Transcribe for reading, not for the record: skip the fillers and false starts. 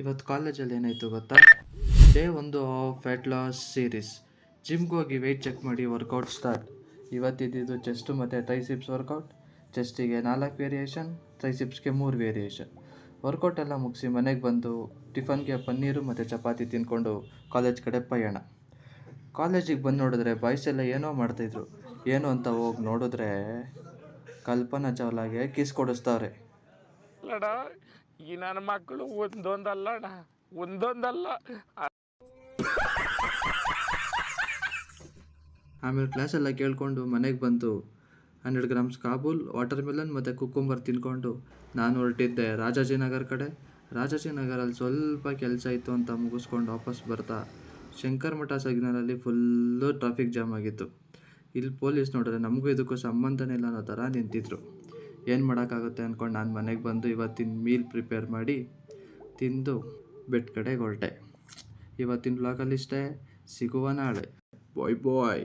ಇವತ್ತು ಕಾಲೇಜಲ್ಲಿ ಏನಾಯಿತು ಗೊತ್ತಾ? Day 1 of weight loss series. ಜಿಮ್ಗೆ ಹೋಗಿ ವೆಯ್ಟ್ ಚೆಕ್ ಮಾಡಿ ವರ್ಕೌಟ್ ಸ್ಟಾರ್ಟ್. ಇವತ್ತಿದ್ದು ಚೆಸ್ಟು ಮತ್ತು ಟ್ರೈಸಿಪ್ಸ್ ವರ್ಕೌಟ್. ಚೆಸ್ಟಿಗೆ 4 ವೇರಿಯೇಷನ್, ಟ್ರೈಸಿಪ್ಸ್ಗೆ 3 ವೇರಿಯೇಷನ್. ವರ್ಕೌಟ್ ಎಲ್ಲ ಮುಗಿಸಿ ಮನೆಗೆ ಬಂದು ಟಿಫನ್ಗೆ ಪನ್ನೀರು ಮತ್ತು ಚಪಾತಿ ತಿಂದ್ಕೊಂಡು ಕಾಲೇಜ್ ಕಡೆ ಪಯಣ. ಕಾಲೇಜಿಗೆ ಬಂದು ನೋಡಿದ್ರೆ ಬಾಯ್ಸ್ ಎಲ್ಲ ಏನೋ ಮಾಡ್ತಾಯಿದ್ರು. ಏನು ಅಂತ ಹೋಗಿ ನೋಡಿದ್ರೆ ಕಲ್ಪನಾ ಚಾವ್ಲಾಗೆ ಕಿಸ್ ಕೊಡಿಸ್ತಾವ್ರೆ. ಅಲ್ಲಡ ಈ ನನ್ನ ಮಕ್ಕಳು ಒಂದೊಂದಲ್ಲ ಒಂದೊಂದಲ್ಲ. ಆಮೇಲೆ ಕ್ಲಾಸೆಲ್ಲ ಕೇಳಿಕೊಂಡು ಮನೆಗೆ ಬಂದು 100 ಗ್ರಾಮ್ಸ್ ಕಾಬೂಲ್, ವಾಟರ್ ಮೆಲನ್ ಮತ್ತು ಕುಕ್ಕುಂಬರ್ ತಿನ್ಕೊಂಡು ನಾನು ಹೊರಟಿದ್ದೆ ರಾಜಾಜಿನಗರ ಕಡೆ. ರಾಜಾಜಿನಗರಲ್ಲಿ ಸ್ವಲ್ಪ ಕೆಲಸ ಇತ್ತು ಅಂತ ಮುಗಿಸ್ಕೊಂಡು ವಾಪಸ್ ಬರ್ತಾ ಶಂಕರ್ ಮಠ ಸಿಗ್ನಲಲ್ಲಿ ಫುಲ್ಲು ಟ್ರಾಫಿಕ್ ಜಾಮ್ ಆಗಿತ್ತು. ಇಲ್ಲಿ ಪೊಲೀಸ್ ನೋಡಿದ್ರೆ ನಮಗೂ ಇದಕ್ಕೂ ಸಂಬಂಧನೇ ಇಲ್ಲ ಅನ್ನೋ ಥರ ನಿಂತಿದ್ರು. ಏನು ಮಾಡೋಕ್ಕಾಗುತ್ತೆ ಅಂದ್ಕೊಂಡು ನಾನು ಮನೆಗೆ ಬಂದು ಇವತ್ತಿನ ಮೀಲ್ ಪ್ರಿಪೇರ್ ಮಾಡಿ ತಿಂದು ಬೆಡ್ ಕಡೆಗೆ ಹೊರಟೆ. ಇವತ್ತಿನ ಬ್ಲಾಗಲ್ಲಿ ಇಷ್ಟೇ. ಸಿಗುವ ನಾಳೆ. ಬಾಯ್ ಬಾಯ್.